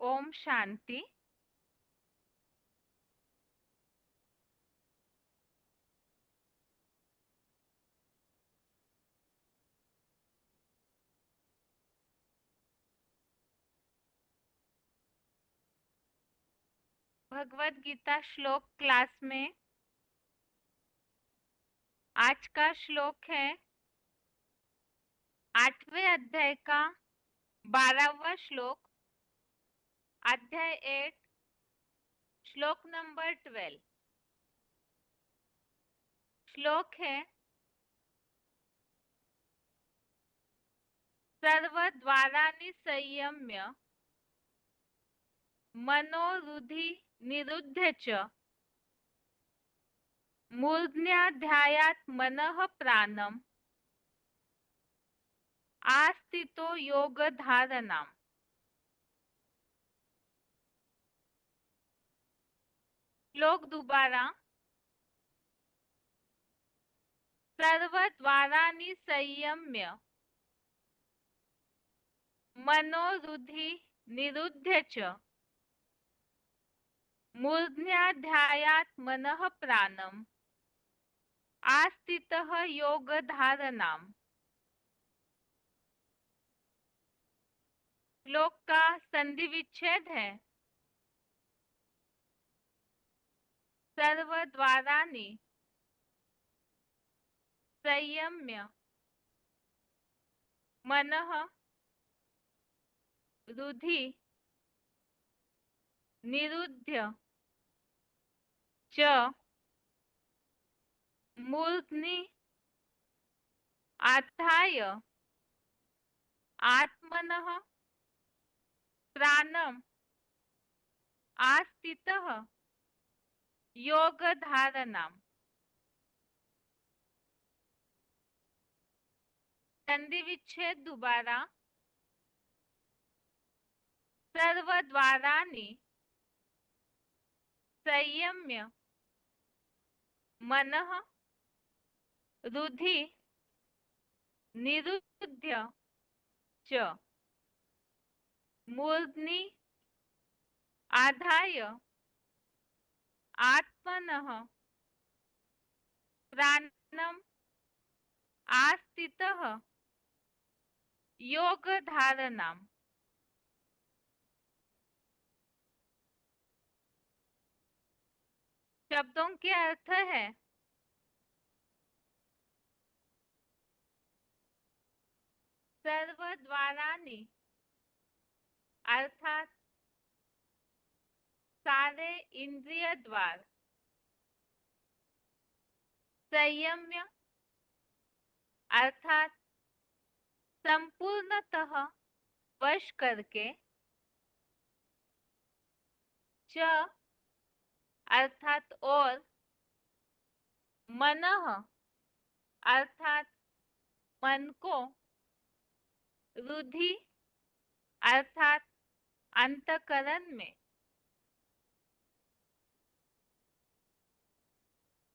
ओम शांति। भगवत गीता श्लोक क्लास में आज का श्लोक है 8वें अध्याय का 12वां श्लोक, अध्याय 8, श्लोक नंबर 12। श्लोक है सर्वद्वाराणि संयम्य मनोरुधि निरुध्य च मूर्ध्याध्यायात् मनः प्राणम् आस्थितो योगधारणाम्। श्लोक दोबारा। सर्वद्वाराणि संयम्य मनोरुधि निरुध्य च मूर्ध्याध्यायात् मनः प्राणम् आस्थितः योगधारणाम्। श्लोक का संधि विच्छेद है सर्वद्वाराणि संयम्य मनः रुधि निरुध्य च मूर्ध्नि आधाय आत्मनः प्राणम् आस्थितः योगधारणाम्। संधि विच्छेद दोबारा। सर्वद्वाराणि संयम्य मनः रुधि निरुध्य च मूर्ध्नि आधाय आत्मनः प्राणम् आस्थितः योगधारणाम्। शब्दों के अर्थ है सर्वद्वाराणि अर्थात सारे इंद्रिय द्वार, संयम्य अर्थात संपूर्णतः वश करके, च अर्थात और, मनः अर्थात मन को, रुधि अर्थात अंतःकरण में,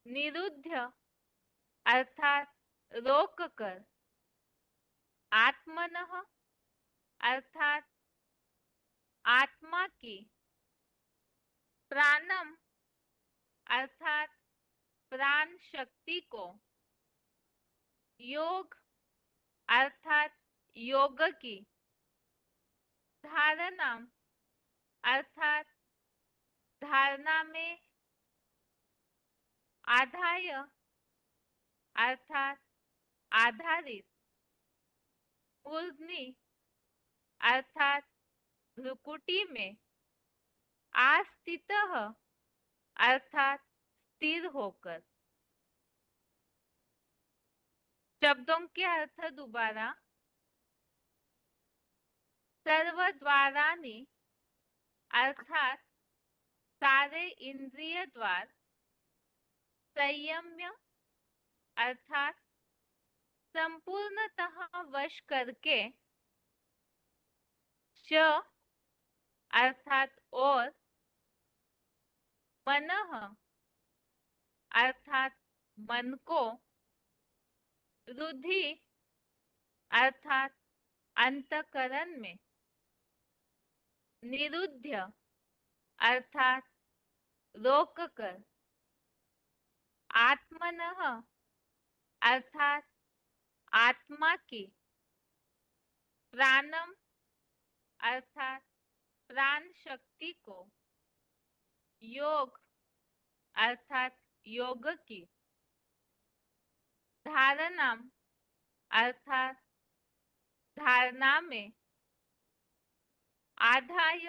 निरुध्य अर्थात रोक कर, आत्मनः अर्थात आत्मा की, प्राणम अर्थात प्राण शक्ति को, योग अर्थात योग की, धारणा अर्थात धारणा में, आधाय अर्थात आधारित, मूर्ध्नि अर्थात भ्रुकुटी में, आस्थितः अर्थात स्थिर होकर। शब्दों के अर्थ दोबारा। सर्वद्वाराणि अर्थात सारे इंद्रिय द्वार, संयम्य अर्थात संपूर्णतः वश करके, च अर्थात और, मनः अर्थात मन को, रुधि अर्थात अंतःकरण में, निरुद्ध अर्थात रोक कर, आत्मनः अर्थात आत्मा की, प्राणम अर्थात प्राण शक्ति को, योग अर्थात योग की, धारणम अर्थात धारणा में, आधाय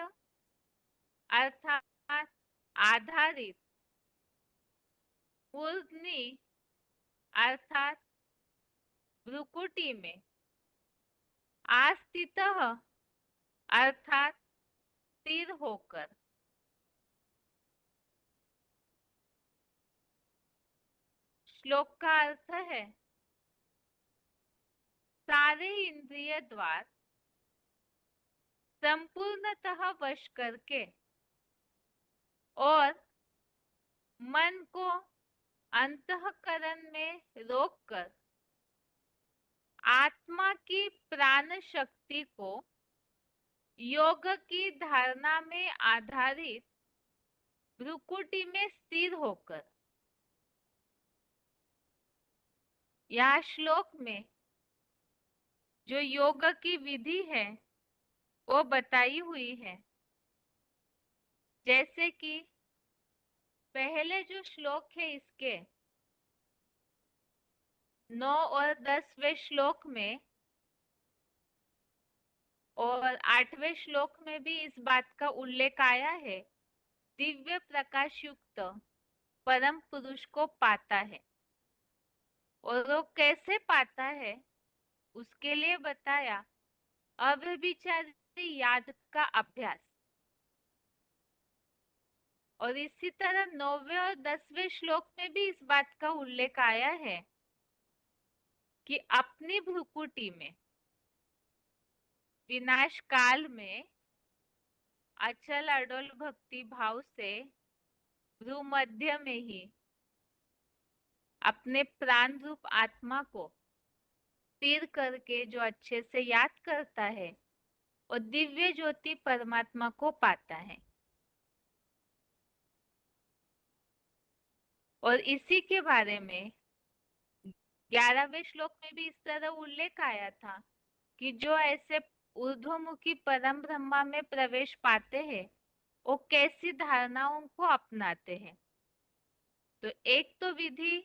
अर्थात आधारित, मूर्धनि अर्थात भ्रुकुटी में, आस्थितः अर्थात स्थिर होकर। श्लोक का अर्थ है, सारे इंद्रिय द्वार संपूर्णतः वश करके और मन को अंतःकरण में रोककर आत्मा की प्राण शक्ति को योग की धारणा में आधारित भ्रुकुटी में स्थिर होकर। यह श्लोक में जो योग की विधि है वो बताई हुई है। जैसे कि पहले जो श्लोक है इसके 9 और 10वें श्लोक में और 8वें श्लोक में भी इस बात का उल्लेख आया है, दिव्य प्रकाश युक्त परम पुरुष को पाता है। और वो कैसे पाता है उसके लिए बताया अव्यभिचारी याद का अभ्यास। और इसी तरह 9वें और 10वें श्लोक में भी इस बात का उल्लेख आया है कि अपनी भ्रुकुटी में विनाश काल में अचल अडोल भक्ति भाव से भ्रू मध्य में ही अपने प्राण रूप आत्मा को स्थिर करके जो अच्छे से याद करता है और दिव्य ज्योति परमात्मा को पाता है। और इसी के बारे में 11वें श्लोक में भी इस तरह उल्लेख आया था कि जो ऐसे ऊर्ध्वमुखी परम ब्रह्मा में प्रवेश पाते हैं वो कैसी धारणाओं को अपनाते हैं। तो एक तो विधि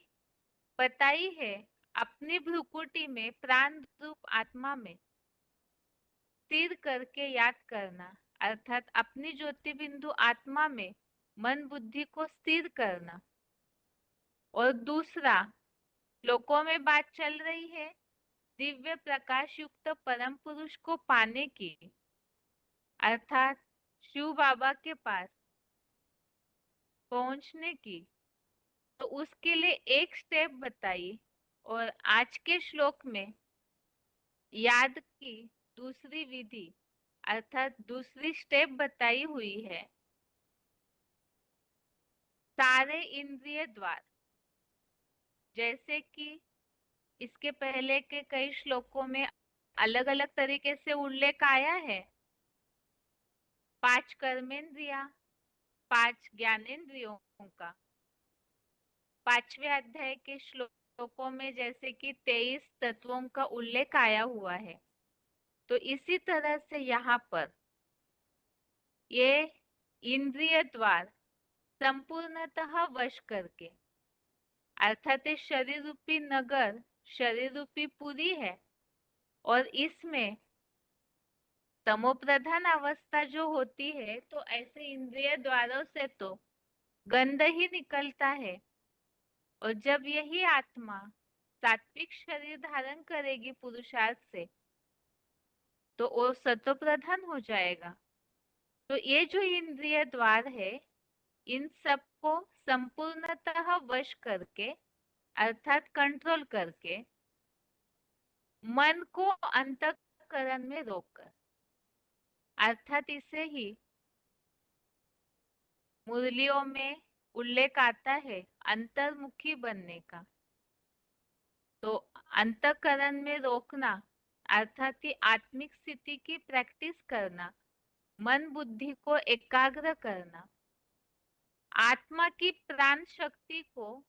बताई है, अपनी भ्रुकुटी में प्राण रूप आत्मा में स्थिर करके याद करना, अर्थात अपनी ज्योति बिंदु आत्मा में मन बुद्धि को स्थिर करना। और दूसरा, लोकों में बात चल रही है दिव्य प्रकाश युक्त परम पुरुष को पाने की, अर्थात शिव बाबा के पास पहुंचने की। तो उसके लिए एक स्टेप बताई और आज के श्लोक में याद की दूसरी विधि अर्थात दूसरी स्टेप बताई हुई है। सारे इंद्रिय द्वार, जैसे कि इसके पहले के कई श्लोकों में अलग अलग तरीके से उल्लेख आया है, 5 कर्मेंद्रिया, 5 ज्ञानेंद्रियों का। 5वें अध्याय के श्लोकों में जैसे कि 23 तत्वों का उल्लेख आया हुआ है। तो इसी तरह से यहाँ पर ये इंद्रिय द्वार संपूर्णतः वश करके, अर्थात ये शरीर रूपी नगर, शरीर रूपी पुरी है और इसमें तमोप्रधान अवस्था जो होती है तो ऐसे इंद्रिय द्वारों से तो गंध ही निकलता है। और जब यही आत्मा सात्विक शरीर धारण करेगी पुरुषार्थ से तो वो सत्व प्रधान हो जाएगा। तो ये जो इंद्रिय द्वार है इन सबको संपूर्णतः वश करके अर्थात कंट्रोल करके मन को अंतःकरण में रोककर, अर्थात इसे ही मुरलियों में उल्लेख आता है अंतर्मुखी बनने का। तो अंतःकरण में रोकना अर्थात ही आत्मिक स्थिति की प्रैक्टिस करना मन बुद्धि को एकाग्र करना, आत्मा की प्राण शक्ति को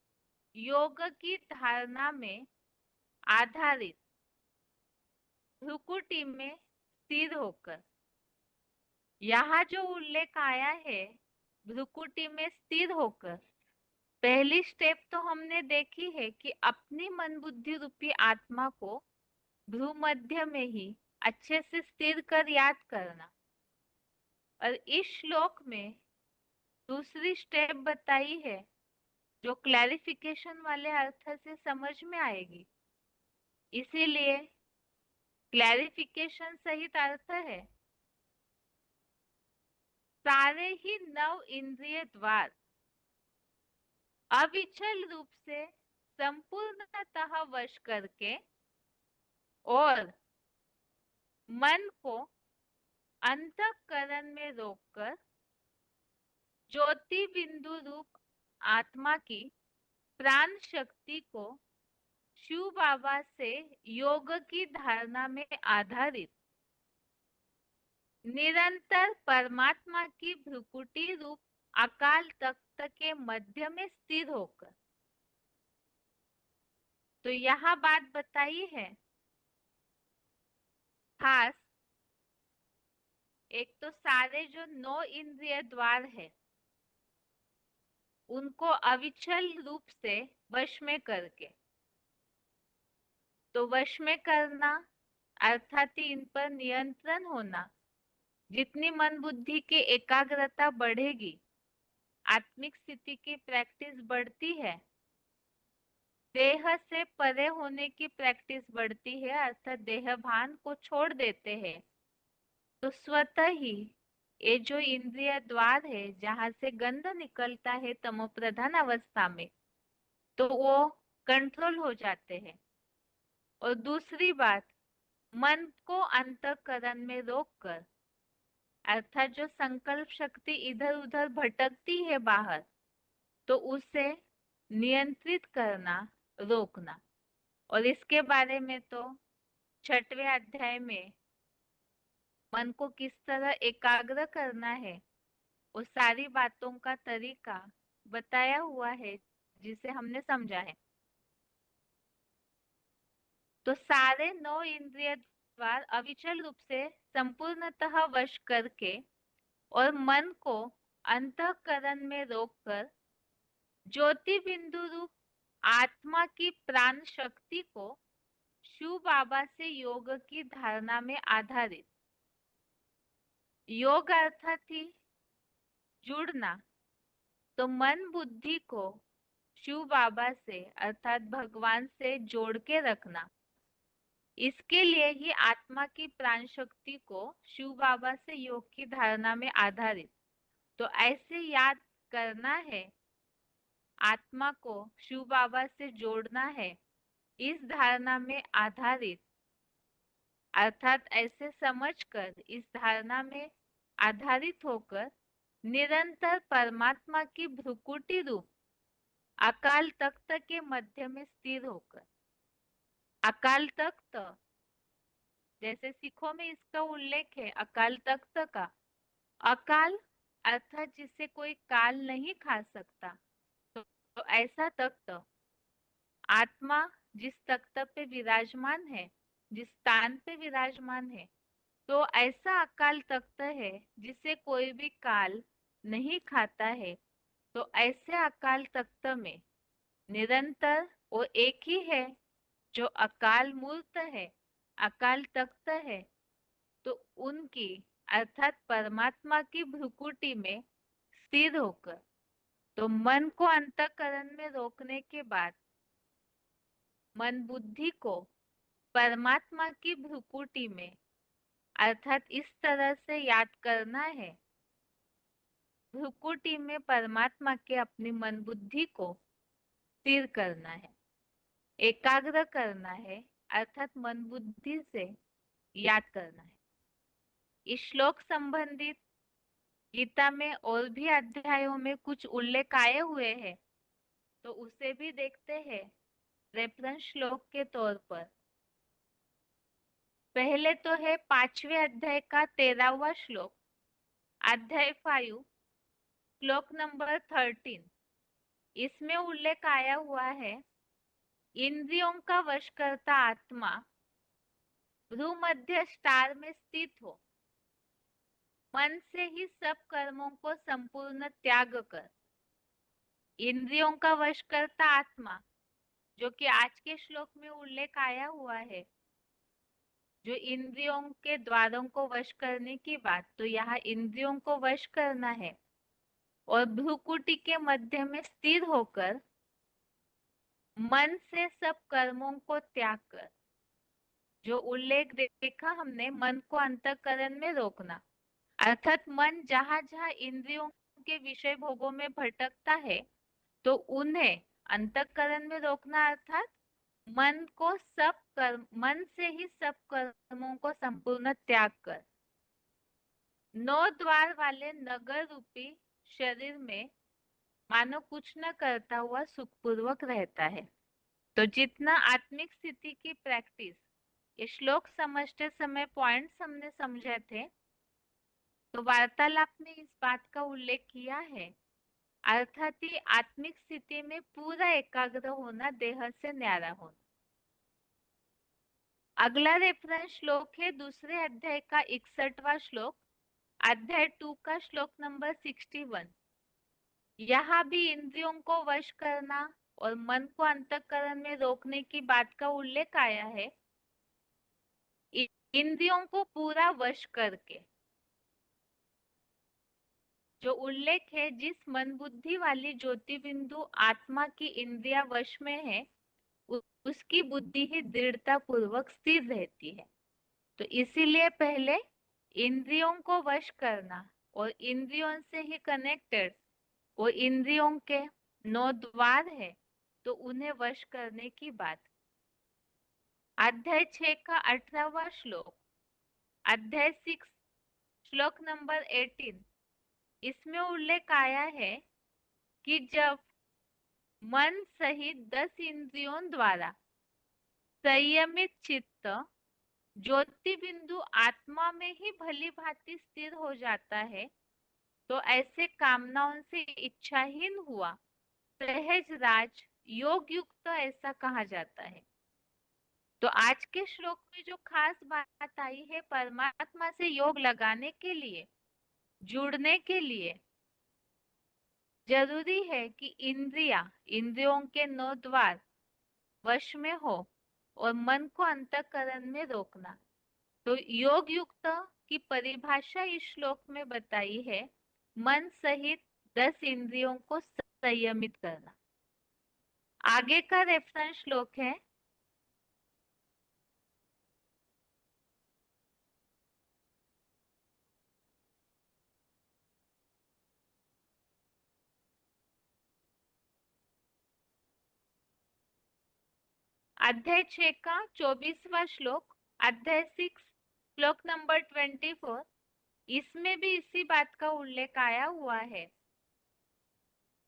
योग की धारणा में आधारित भ्रुकुटी में स्थिर होकर। यहाँ जो उल्लेख आया है भ्रुकुटी में स्थिर होकर, पहली स्टेप तो हमने देखी है कि अपनी मन बुद्धि रूपी आत्मा को भ्रू मध्य में ही अच्छे से स्थिर कर याद करना। और इस श्लोक में दूसरी स्टेप बताई है जो क्लैरिफिकेशन वाले अर्थ से समझ में आएगी। इसीलिए क्लैरिफिकेशन सहित अर्थ है, सारे ही नव इंद्रिय द्वार अविचल रूप से संपूर्णतः वश करके और मन को अंतःकरण में रोककर ज्योति बिंदु रूप आत्मा की प्राण शक्ति को शिव बाबा से योग की धारणा में आधारित निरंतर परमात्मा की भ्रुकुटी रूप अकाल तख्त के मध्य में स्थिर होकर। तो यहाँ बात बताई है खास, एक तो सारे जो 9 इंद्रिय द्वार है उनको अविचल रूप से वश में करके, तो वश में करना अर्थात इन पर नियंत्रण होना। जितनी मन बुद्धि की एकाग्रता बढ़ेगी, आत्मिक स्थिति की प्रैक्टिस बढ़ती है, देह से परे होने की प्रैक्टिस बढ़ती है, अर्थात देह भान को छोड़ देते हैं, तो स्वतः ही ये जो इंद्रिय द्वार है जहां से गंध निकलता है तमो प्रधान अवस्था में, तो वो कंट्रोल हो जाते हैं। और दूसरी बात, मन को अंतःकरण में रोककर, अर्थात जो संकल्प शक्ति इधर उधर भटकती है बाहर, तो उसे नियंत्रित करना, रोकना। और इसके बारे में तो 6वें अध्याय में मन को किस तरह एकाग्र करना है वो सारी बातों का तरीका बताया हुआ है जिसे हमने समझा है। तो सारे 9 इंद्रिय द्वार अविचल रूप से संपूर्णतः वश करके और मन को अंतःकरण में रोककर ज्योति बिंदु रूप आत्मा की प्राण शक्ति को शिव बाबा से योग की धारणा में आधारित, योग अर्थात ही जुड़ना, तो मन बुद्धि को शिव बाबा से अर्थात भगवान से जोड़ के रखना। इसके लिए ही आत्मा की प्राण शक्ति को शिव बाबा से योग की धारणा में आधारित, तो ऐसे याद करना है, आत्मा को शिव बाबा से जोड़ना है इस धारणा में आधारित, अर्थात ऐसे समझकर इस धारणा में आधारित होकर निरंतर परमात्मा की भ्रुकुटी रूप अकाल तख्त के मध्य में स्थिर होकर। अकाल तख्त जैसे सिखों में इसका उल्लेख है अकाल तख्त का। अकाल अर्थात जिसे कोई काल नहीं खा सकता, तो ऐसा तख्त, आत्मा जिस तख्त पे विराजमान है, जिस स्थान पे विराजमान है, तो ऐसा अकाल तख्त है जिसे कोई भी काल नहीं खाता है। तो ऐसे अकाल तख्त में निरंतर वो एक ही है जो अकाल मूर्त है, अकाल तख्त है, तो उनकी अर्थात परमात्मा की भ्रुकुटी में स्थिर होकर, तो मन को अंतःकरण में रोकने के बाद मन बुद्धि को परमात्मा की भ्रुकुटी में अर्थात इस तरह से याद करना है, भ्रुकुटी में परमात्मा के अपनी मन बुद्धि को स्थिर करना है, एकाग्र करना है, अर्थात मन बुद्धि से याद करना है। इस श्लोक संबंधित गीता में और भी अध्यायों में कुछ उल्लेख आए हुए हैं, तो उसे भी देखते हैं रेफरेंस श्लोक के तौर पर। पहले तो है 5वें अध्याय का 13वां श्लोक, अध्याय 5 श्लोक नंबर 13। इसमें उल्लेख आया हुआ है, इंद्रियों का वशकर्ता आत्मा भ्रूमध्य स्टार में स्थित हो, मन से ही सब कर्मों को संपूर्ण त्याग कर। इंद्रियों का वशकर्ता आत्मा, जो कि आज के श्लोक में उल्लेख आया हुआ है, जो इंद्रियों के द्वारों को वश करने की बात, तो यहाँ इंद्रियों को वश करना है और भ्रूकुटी के मध्य में स्थिर होकर मन से सब कर्मों को त्याग कर। जो उल्लेख देखा हमने, मन को अंतःकरण में रोकना, अर्थात मन जहां जहां इंद्रियों के विषय भोगों में भटकता है तो उन्हें अंतःकरण में रोकना, अर्थात मन से ही सब कर्मों को संपूर्ण त्याग कर 9 द्वार वाले नगर रूपी शरीर में मानो कुछ न करता हुआ सुखपूर्वक रहता है। तो जितना आत्मिक स्थिति की प्रैक्टिस, ये श्लोक समझते समय पॉइंट्स हमने समझे थे, तो वार्तालाप में इस बात का उल्लेख किया है, अर्थात ही आत्मिक स्थिति में पूरा एकाग्र होना, देह से न्यारा होना। अगला रेफरेंस श्लोक है दूसरे अध्याय का 61वां श्लोक, अध्याय 2 का श्लोक नंबर 61। यहाँ भी इंद्रियों को वश करना और मन को अंतःकरण में रोकने की बात का उल्लेख आया है। इंद्रियों को पूरा वश करके, जो उल्लेख है, जिस मन बुद्धि वाली ज्योति बिंदु आत्मा की इंद्रिया वश में है, उसकी बुद्धि ही दृढ़ता पूर्वक स्थिर रहती है। तो इसीलिए पहले इंद्रियों को वश करना और इंद्रियों से ही कनेक्टेड वो इंद्रियों के 9 द्वार है, तो उन्हें वश करने की बात। अध्याय 6 का 18वां श्लोक, अध्याय 6 श्लोक नंबर 18। इसमें उल्लेख आया है कि जब मन सहित 10 इंद्रियों द्वारा संयमित चित्त ज्योति बिंदु आत्मा में ही भली भांति स्थिर हो जाता है, तो ऐसे कामनाओं से इच्छाहीन हुआ सहज राज योग युक्त ऐसा कहा जाता है। तो आज के श्लोक में जो खास बात आई है, परमात्मा से योग लगाने के लिए, जुड़ने के लिए जरूरी है कि इंद्रियों के 9 द्वार वश में हो और मन को अंतःकरण में रोकना। तो योग युक्त की परिभाषा इस श्लोक में बताई है, मन सहित 10 इंद्रियों को संयमित करना। आगे का रेफरेंस श्लोक है अध्याय 6 का 24वां श्लोक, अध्याय 6 श्लोक नंबर 24। इसमें भी इसी बात का उल्लेख आया हुआ है।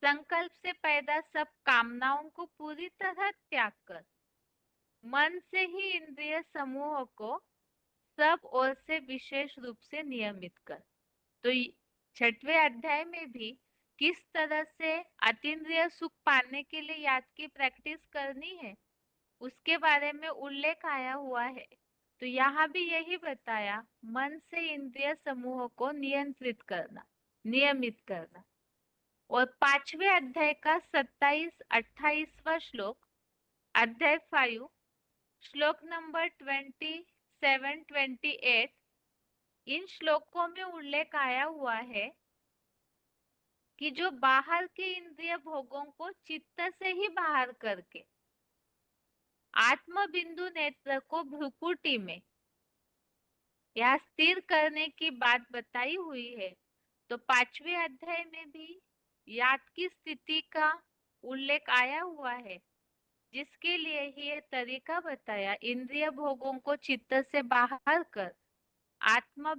संकल्प से पैदा सब कामनाओं को पूरी तरह त्याग कर मन से ही इंद्रिय समूह को सब ओर से विशेष रूप से नियमित कर। तो 6वें अध्याय में भी किस तरह से अतीन्द्रिय सुख पाने के लिए याद की प्रैक्टिस करनी है, उसके बारे में उल्लेख आया हुआ है। तो यहाँ भी यही बताया, मन से इंद्रिय समूह को नियंत्रित करना, नियमित करना। और 5वें अध्याय का 27-28वां श्लोक, अध्याय 5 श्लोक नंबर 27-28, इन श्लोकों में उल्लेख आया हुआ है कि जो बाहर के इंद्रिय भोगों को चित्त से ही बाहर करके आत्म बिंदु नेत्र को भ्रूकुटी में या स्थिर करने की बात बताई हुई है। तो 5वें अध्याय में भी याद की स्थिति का उल्लेख आया हुआ है, जिसके लिए ही ये तरीका बताया, इंद्रिय भोगों को चित्त से बाहर कर आत्मा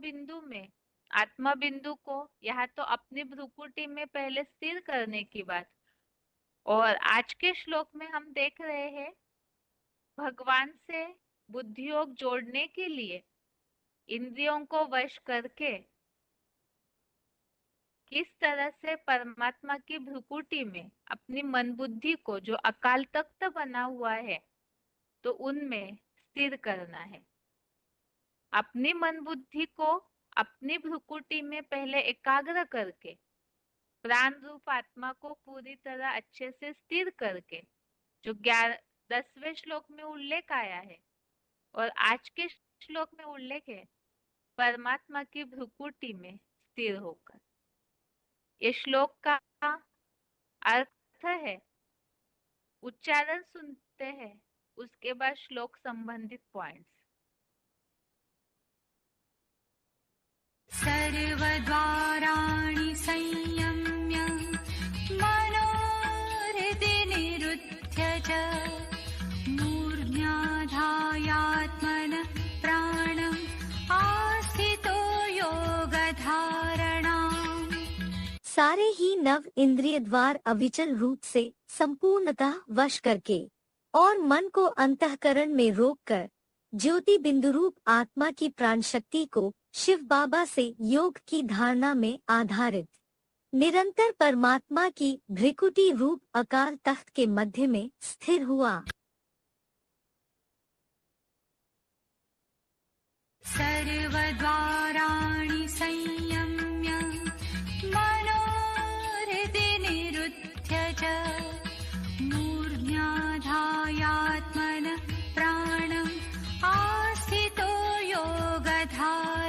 बिंदु को यहाँ तो अपनी भ्रूकुटी में पहले स्थिर करने की बात। और आज के श्लोक में हम देख रहे हैं, भगवान से बुद्धि योग जोड़ने के लिए इंद्रियों को वश करके किस तरह से परमात्मा की भ्रुकुटी में अपनी मन बुद्धि को जो अकाल तख्त बना हुआ है तो उनमें स्थिर करना है। अपनी मन बुद्धि को अपनी भ्रुकुटी में पहले एकाग्र करके प्राण रूप आत्मा को पूरी तरह अच्छे से स्थिर करके जो 10वें श्लोक में उल्लेख आया है और आज के श्लोक में उल्लेख है परमात्मा की भ्रुकुटी में स्थिर होकर। ये श्लोक का अर्थ है, उच्चारण सुनते हैं, उसके बाद श्लोक संबंधित पॉइंट्स। सर्वद्वाराणि संयम्य मनोहृदि निरुध्य च मूर्ध्याधायात्मनः प्राणम् आस्थितो योगधारणाम्। सारे ही नव इंद्रिय द्वार अविचल रूप से संपूर्णतः वश करके और मन को अंतःकरण में रोककर ज्योति बिंदु रूप आत्मा की प्राण शक्ति को शिव बाबा से योग की धारणा में आधारित निरंतर परमात्मा की भ्रिकुटी रूप अकाल तख्त के मध्य में स्थिर हुआ। सर्वद्वाराणि संयम्य मनोहृदि निरुध्य च मूर्ध्याधायात्मनः प्राणम् आस्थितो योगधारणाम्।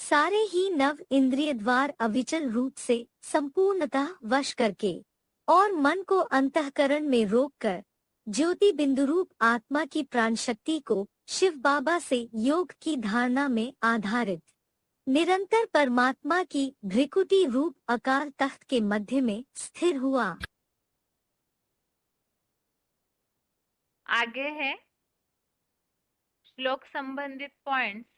सारे ही नव इंद्रिय द्वार अविचल रूप से संपूर्णतः वश करके और मन को अंतःकरण में रोककर ज्योति बिंदु रूप आत्मा की प्राण शक्ति को शिव बाबा से योग की धारणा में आधारित निरंतर परमात्मा की भ्रिकुटी रूप अकाल तख्त के मध्य में स्थिर हुआ। आगे है श्लोक संबंधित पॉइंट्स।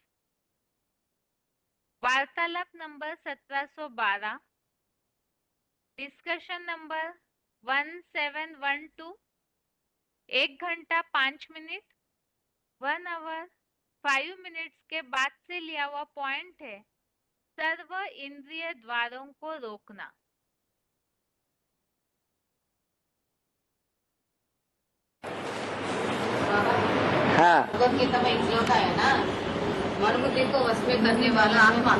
वार्तालाप नंबर 1712, डिस्कशन नंबर 1712, 1 घंटा 5 मिनट 1 आवर 5 मिनट्स के बाद से लिया हुआ पॉइंट है सर्व इंद्रिय द्वारों को रोकना। हाँ, भगवदगीता में एक श्लोक है ना, मन बुद्धि को वश में करने वाला आत्मा,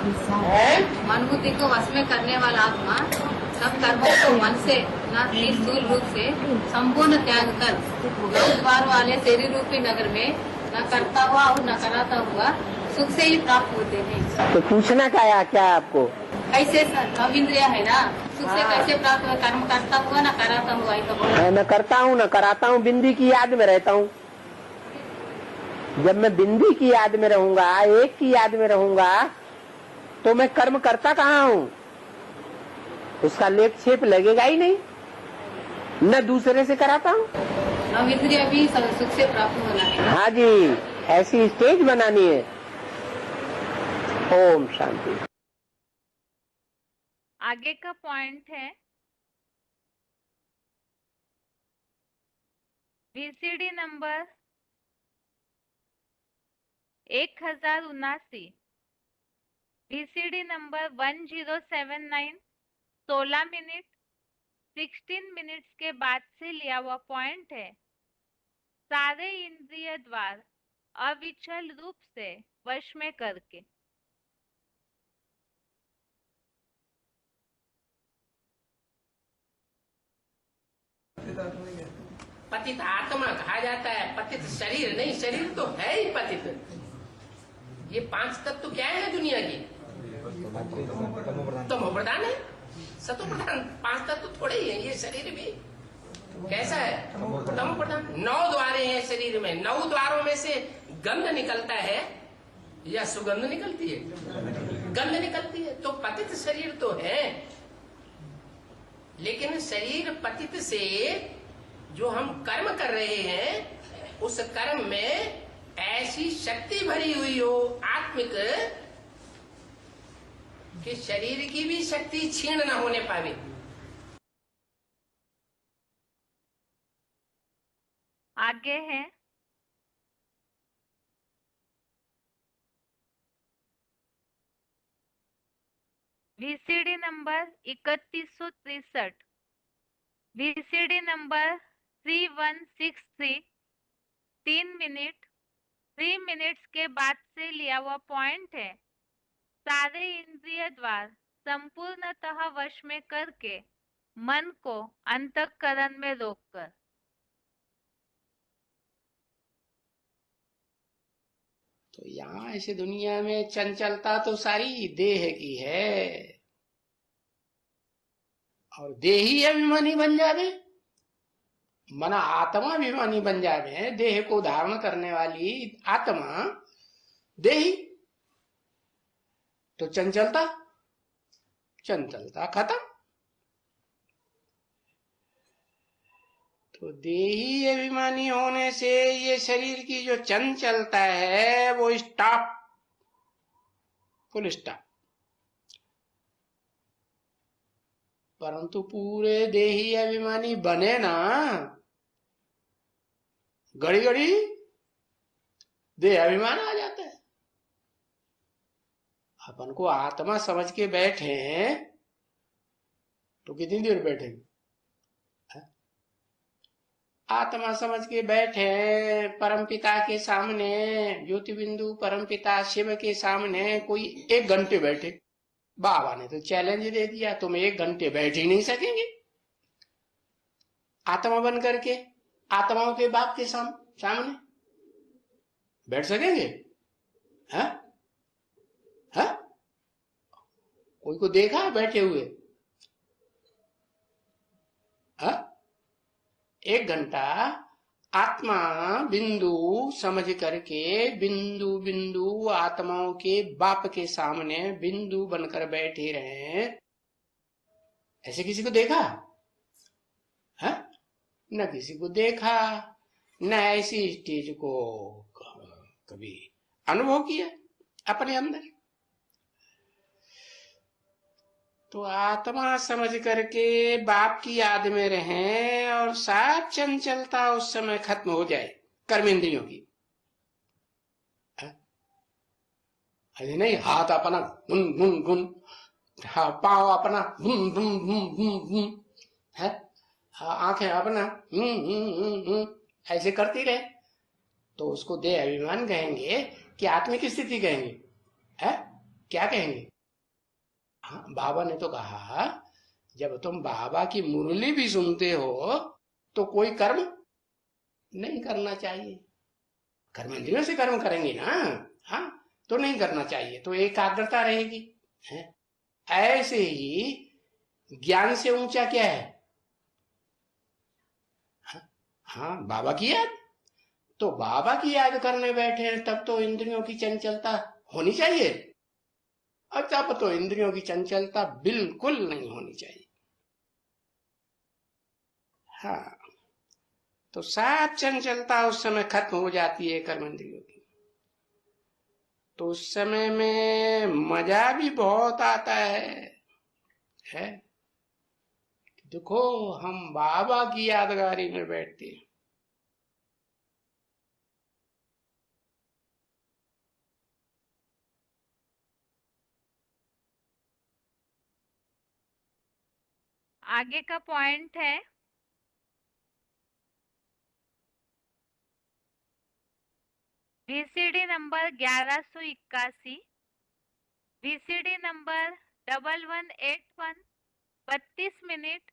मन बुद्धि को वश में करने वाला आत्मा सब कर्मों को मन से न स्थूल रूप से संपूर्ण त्याग कर नौ द्वार वाले शरीर रूपी नगर में न करता हुआ और न कराता हुआ सुख से ही प्राप्त होते हैं। तो पूछना क्या आपको? कैसे नव इंद्रिया है ना, सुख से कैसे प्राप्त हुआ? कर्म करता हुआ न कराता हुआ ही तो बोला। मैं करता हूँ न कराता हूँ, बिंदी की याद में रहता हूँ। जब मैं बिंदी की याद में रहूंगा, एक की याद में रहूंगा, तो मैं कर्म करता कहाँ हूँ? उसका लेप छेप लगेगा ही नहीं, न दूसरे से कराता हूँ। नव इंद्रिया भी सुख से प्राप्त होना है। हाँ जी, ऐसी स्टेज बनानी है। ओम शांति। आगे का पॉइंट है VCD number 1079, VCD number 1079, 16 minute 16 minutes के बाद से लिया हुआ पॉइंट है सारे इंद्रिय द्वार अविचल रूप से वश में करके। पतित आत्मा कहा जाता है, पतित शरीर नहीं, शरीर तो है ही पतित। ये 5 तत्व क्या है दुनिया की? तमो प्रधान है, सतो प्रधान। 5 तत्व थोड़े ही है, ये शरीर भी कैसा है? तमो प्रधान। 9 द्वारे हैं शरीर में, 9 द्वारों में से गंध निकलता है या सुगंध निकलती है? गंध निकलती है। तो पतित शरीर तो है, लेकिन शरीर पतित से जो हम कर्म कर रहे हैं उस कर्म में ऐसी शक्ति भरी हुई हो आत्मिक कि शरीर की भी शक्ति क्षीण न होने पावे। आगे है VCD number 3163, VCD number 3163, 3 minutes के बाद से लिया हुआ पॉइंट है। सारे इंद्रिय द्वार संपूर्णतः वश में करके मन को अंतःकरण में रोककर। तो यहाँ ऐसे दुनिया में चंचलता तो सारी देह की है, और देही अभिमानी बन जावे, मना आत्मा अभिमानी बन जावे। देह को धारण करने वाली आत्मा देही, तो चंचलता खत्म। तो देही अभिमानी होने से ये शरीर की जो चंचलता है वो स्टॉप, फुल स्टॉप। परंतु पूरे देही अभिमानी बने ना, घड़ी घड़ी देह अभिमान आ जाता है। अपन को आत्मा समझ के बैठे तो कितनी देर बैठेंगे? आत्मा समझ के बैठे परमपिता के सामने, ज्योति बिंदु परमपिता शिव के सामने कोई 1 घंटे बैठे। बाबा ने तो चैलेंज दे दिया, तुम 1 घंटे बैठ ही नहीं सकेंगे आत्मा बन करके आत्माओं के बाप के सामने बैठ सकेंगे? है? कोई को देखा बैठे हुए? 1 घंटा आत्मा बिंदु समझ करके बिंदु बिंदु आत्माओं के बाप के सामने बिंदु बनकर बैठे रहे। ऐसे किसी को देखा है? न किसी को देखा, न ऐसी स्टेज को कभी अनुभव किया अपने अंदर। तो आत्मा समझ करके बाप की याद में रहें और साथ चंचलता उस समय खत्म हो जाए कर्मेंद्रियों की। अरे नहीं, हाथ अपना गुन गुन गुन, पाँव अपना गुन गुन गुन गुन गुन है, आंखें अपना ऐसे करती रहे, तो उसको देह अभिमान कहेंगे कि आत्मिक स्थिति कहेंगे? है क्या कहेंगे? हाँ, बाबा ने तो कहा जब तुम बाबा की मुरली भी सुनते हो तो कोई कर्म नहीं करना चाहिए। कर्मेंद्रियों से कर्म करेंगे ना, हाँ, तो नहीं करना चाहिए, तो एकाग्रता रहेगी। है? ऐसे ही ज्ञान से ऊंचा क्या है? हाँ, बाबा की याद। तो बाबा की याद करने बैठे हैं तब तो इंद्रियों की चंचलता होनी चाहिए, और तब तो इंद्रियों की चंचलता बिल्कुल नहीं होनी चाहिए। हाँ, तो सात चंचलता उस समय खत्म हो जाती है कर्मेंद्रियों की। तो उस समय में मजा भी बहुत आता है? देखो, हम बाबा की यादगारी में बैठते हैं। आगे का पॉइंट है VCD number 1181, VCD number 1181, 32 minute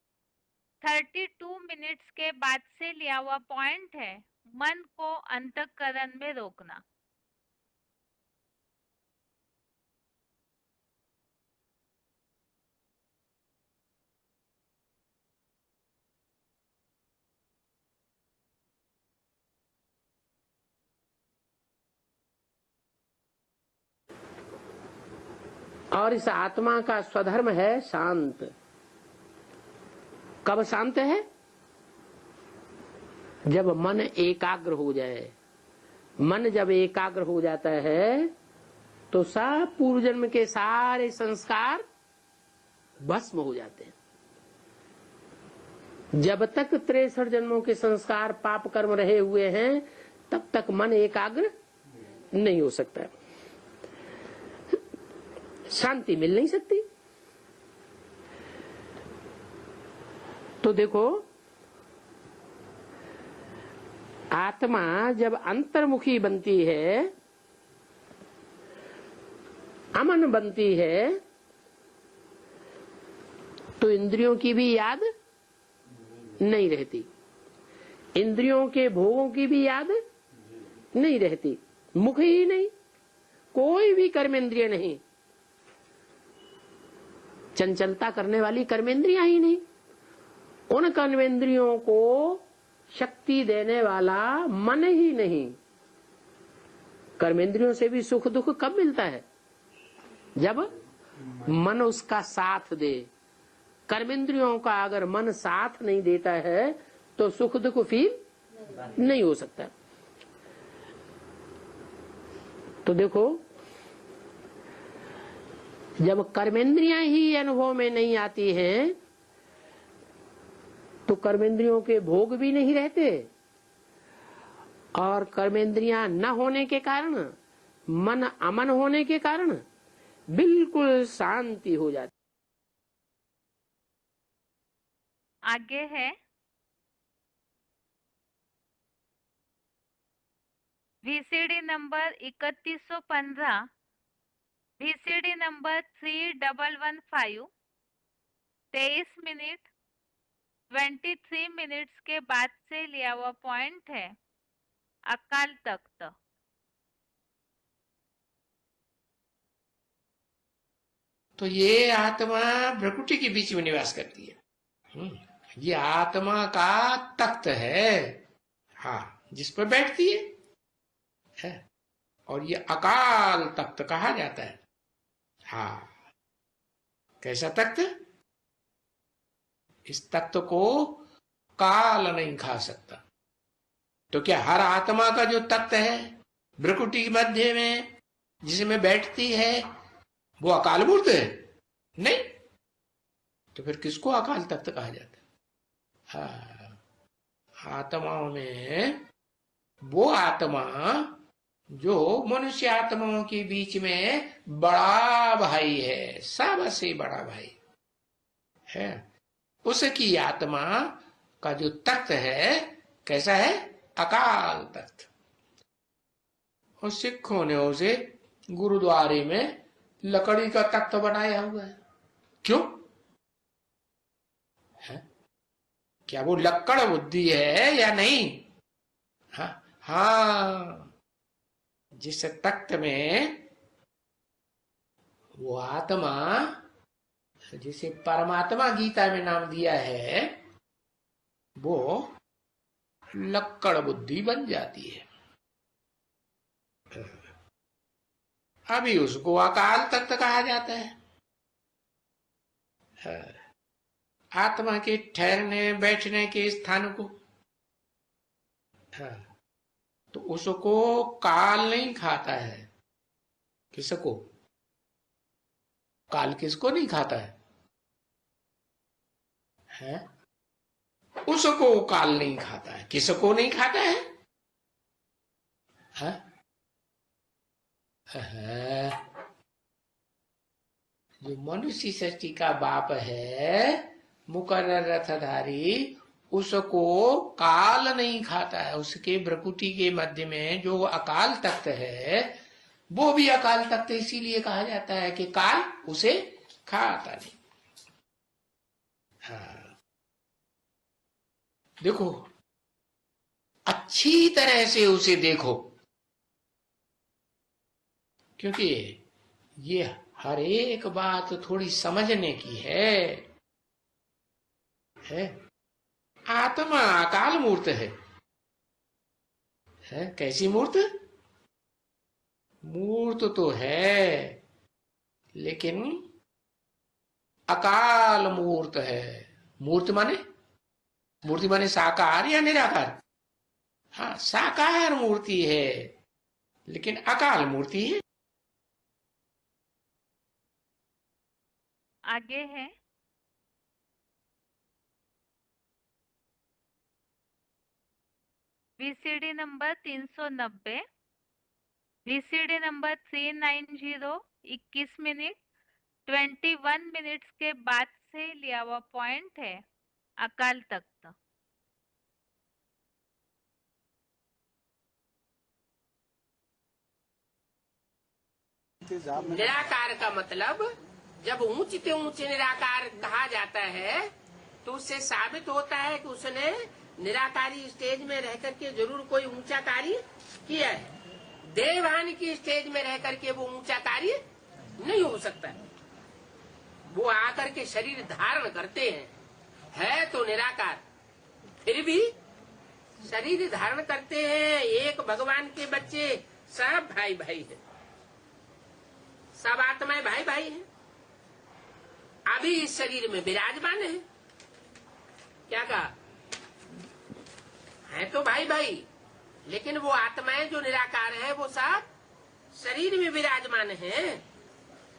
32 minutes के बाद से लिया हुआ पॉइंट है मन को अंतःकरण में रोकना। और इस आत्मा का स्वधर्म है शांत। कब शांत है? जब मन एकाग्र हो जाए। मन जब एकाग्र हो जाता है तो सब पूर्व जन्म के सारे संस्कार भस्म हो जाते हैं। जब तक 63 जन्मों के संस्कार पाप कर्म रहे हुए हैं तब तक मन एकाग्र नहीं हो सकता, शांति मिल नहीं सकती। तो देखो, आत्मा जब अंतर्मुखी बनती है, अमन बनती है, तो इंद्रियों की भी याद नहीं रहती, इंद्रियों के भोगों की भी याद नहीं रहती, मुख ही नहीं, कोई भी कर्मेंद्रिय नहीं, चंचलता करने वाली कर्मेंद्रियां ही नहीं, उन कर्मेंद्रियों को शक्ति देने वाला मन ही नहीं। कर्मेंद्रियों से भी सुख दुख कब मिलता है? जब मन उसका साथ दे। कर्मेंद्रियों का अगर मन साथ नहीं देता है तो सुख दुख फील नहीं हो सकता। तो देखो, जब कर्मेंद्रियां ही अनुभव में नहीं आती हैं तो कर्मेंद्रियों के भोग भी नहीं रहते, और कर्मेंद्रियां न होने के कारण, मन अमन होने के कारण बिल्कुल शांति हो जाती। आगे है VCD number 3115, VCD number 3115, 23 minute 23 minutes के बाद से लिया हुआ पॉइंट है अकाल तख्त। तो ये आत्मा प्रकृति के बीच में निवास करती है। ये आत्मा का तख्त है, हाँ, जिस पर बैठती है। और ये अकाल तख्त कहा जाता है। हाँ, कैसा तख्त? इस तख्त को काल नहीं खा सकता। तो क्या हर आत्मा का जो तख्त है भ्रुकुटी के मध्य में जिसमें बैठती है वो अकाल मूर्त है? नहीं। तो फिर किसको अकाल तख्त कहा जाता है? हाँ, आत्माओं में वो आत्मा जो मनुष्य आत्माओं के बीच में बड़ा भाई है, सबसे बड़ा भाई है, उसकी आत्मा का जो तख्त है कैसा है? अकाल तख्त। और सिखों ने उसे गुरुद्वारे में लकड़ी का तख्त बनाया हुआ है। क्यों है? क्या वो लक्कड़ बुद्धि है या नहीं? हाँ, हाँ, जिस तख्त में वो आत्मा जिसे परमात्मा गीता में नाम दिया है वो लक्कड़ बुद्धि बन जाती है। अभी उसको अकाल तख्त कहा जाता है। आत्मा के ठहरने बैठने के स्थान को। तो उसको काल नहीं खाता है। किसको? काल किसको नहीं खाता है? उसको काल नहीं खाता है। किसको नहीं खाता है? जो मनुष्य सृष्टि का बाप है, मुकर्रर रथधारी, उसको काल नहीं खाता है। उसके भ्रुकुटी के मध्य में जो अकाल तख्त है वो भी अकाल तख्त इसीलिए कहा जाता है कि काल उसे खाता नहीं। हाँ, देखो, अच्छी तरह से उसे देखो, क्योंकि ये हर एक बात थोड़ी समझने की है। आत्मा अकाल मूर्त है। कैसी मूर्त? मूर्त तो है लेकिन अकाल मूर्त है। मूर्त माने? मूर्ति माने साकार या निराकार? हाँ, साकार मूर्ति है लेकिन अकाल मूर्ति है। आगे है VCD number 390, VCD number 390, 21 minute 21 minutes के बाद से लिया हुआ पॉइंट है अकाल तख्त। निराकार का मतलब जब ऊंचे से ऊंचे निराकार कहा जाता है तो उससे साबित होता है कि उसने निराकारी स्टेज में रह करके जरूर कोई ऊंचा कार्य किया है। देवहानि की स्टेज में रह करके वो ऊंचा कार्य नहीं हो सकता। वो आकर के शरीर धारण करते हैं, है तो निराकार, फिर भी शरीर धारण करते हैं। एक भगवान के बच्चे सब भाई भाई हैं, सब आत्माएं भाई भाई हैं। अभी इस शरीर में विराजमान है। क्या कहा? है तो भाई भाई, लेकिन वो आत्माएं जो निराकार है वो सब शरीर में विराजमान हैं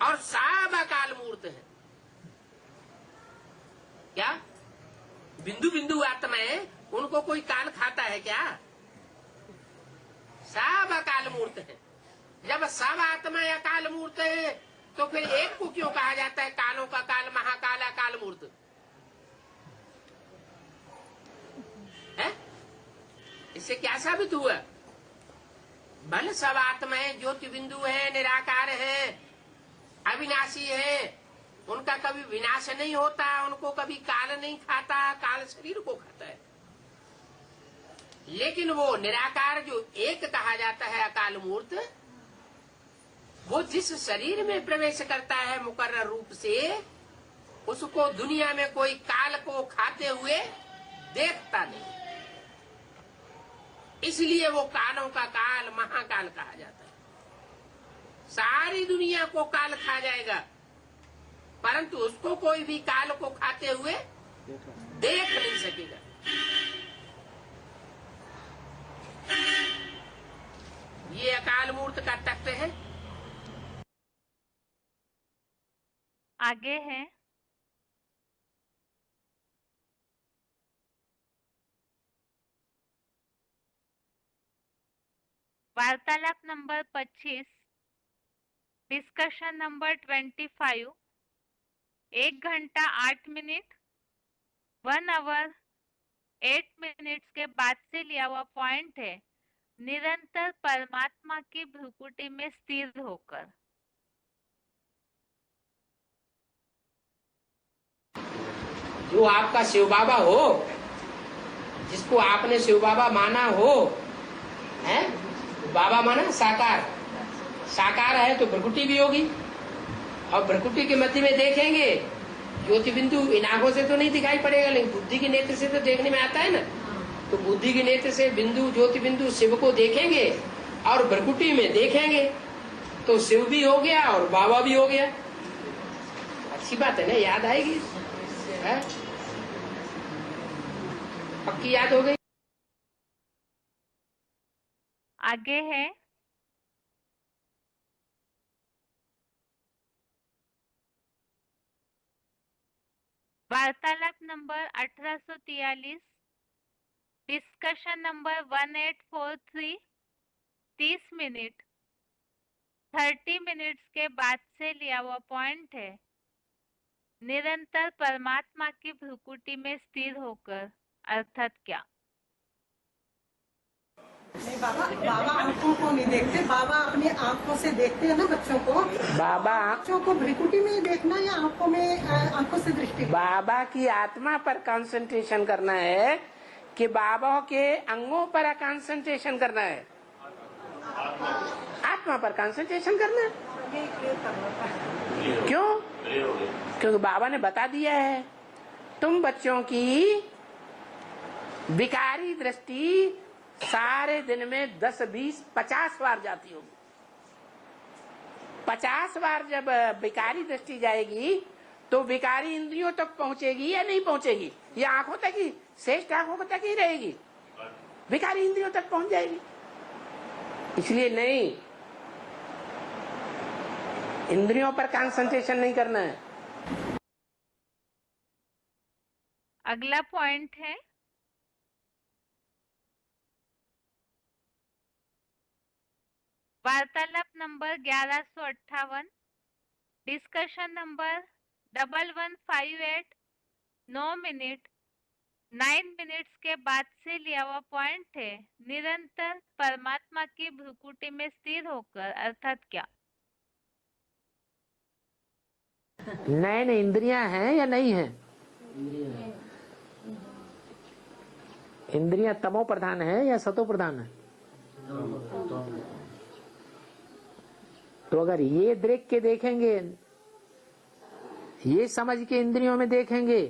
और सब अकाल मूर्त है। क्या बिंदु बिंदु आत्माएं, उनको कोई काल खाता है क्या? सब अकाल मूर्त है। जब सब आत्माएं अकाल मूर्त है तो फिर एक को क्यों कहा जाता है कालों का काल, महाकाल, अकाल मूर्त है? इससे क्या साबित हुआ? भले सब आत्माएं ज्योति बिंदु है, निराकार है, अविनाशी है, उनका कभी विनाश नहीं होता, उनको कभी काल नहीं खाता, काल शरीर को खाता है। लेकिन वो निराकार जो एक कहा जाता है अकाल मूर्त, वो जिस शरीर में प्रवेश करता है मुकर्रर रूप से, उसको दुनिया में कोई काल को खाते हुए देखता नहीं। इसलिए वो कालों का काल, महाकाल कहा जाता है। सारी दुनिया को काल खा जाएगा, परंतु उसको कोई भी काल को खाते हुए देख नहीं सकेगा। ये अकाल मूर्त का तख्त है। आगे है वार्तालाप नंबर 25, डिस्कशन नंबर 25, 1 घंटा 8 मिनट, 1 आवर 8 मिनट्स के बाद से लिया हुआ पॉइंट है, निरंतर परमात्मा की भ्रुकुटी में स्थिर होकर। जो आपका शिव बाबा हो, जिसको आपने शिव बाबा माना हो, है बाबा माना साकार, साकार है तो भ्रुकुटी भी होगी। और भ्रुकुटी के मध्य में देखेंगे ज्योति बिंदु। इन आंखों से तो नहीं दिखाई पड़ेगा, लेकिन बुद्धि के नेत्र से तो देखने में आता है ना। तो बुद्धि के नेत्र से बिंदु, ज्योति बिंदु शिव को देखेंगे और भ्रुकुटी में देखेंगे तो शिव भी हो गया और बाबा भी हो गया। अच्छी बात है ना, याद आएगी, है? पक्की याद हो गई। आगे है वार्तालाप number 1843, discussion number 1843, 30 minute 30 minutes के बाद से लिया हुआ पॉइंट है, निरंतर परमात्मा की भ्रुकुटी में स्थिर होकर। अर्थात क्या? नहीं बाबा, बाबा आंखों को नहीं देखते, बाबा अपनी आंखों से देखते हैं ना बच्चों को। बाबा बच्चों को भ्रिकुटी में देखना या आंखों में, आंखों से दृष्टि? बाबा की आत्मा पर कंसंट्रेशन करना है कि बाबा के अंगों पर कंसंट्रेशन करना है? आत्मा पर कंसंट्रेशन करना है। क्यों? क्योंकि बाबा ने बता दिया है, तुम बच्चों की विकारी दृष्टि सारे दिन में 10, 20, 50 बार जाती होगी। 50 बार जब विकारी दृष्टि जाएगी तो विकारी इंद्रियों तक पहुंचेगी या नहीं पहुंचेगी? ये आंखों तक ही, श्रेष्ठ आंखों तक ही रहेगी, विकारी इंद्रियों तक पहुंच जाएगी। इसलिए नहीं, इंद्रियों पर कंसंट्रेशन नहीं करना है। अगला पॉइंट है वार्तालाप number 1158, discussion number 1158, 9 minute 9 minutes के बाद से लिया हुआ पॉइंट है। निरंतर परमात्मा की भ्रुकुटी में स्थिर होकर अर्थात क्या? नैन इंद्रियां हैं या नहीं है? इंद्रियां तमो प्रधान है या सतो प्रधान है? तो अगर ये देख के देखेंगे, ये समझ के इंद्रियों में देखेंगे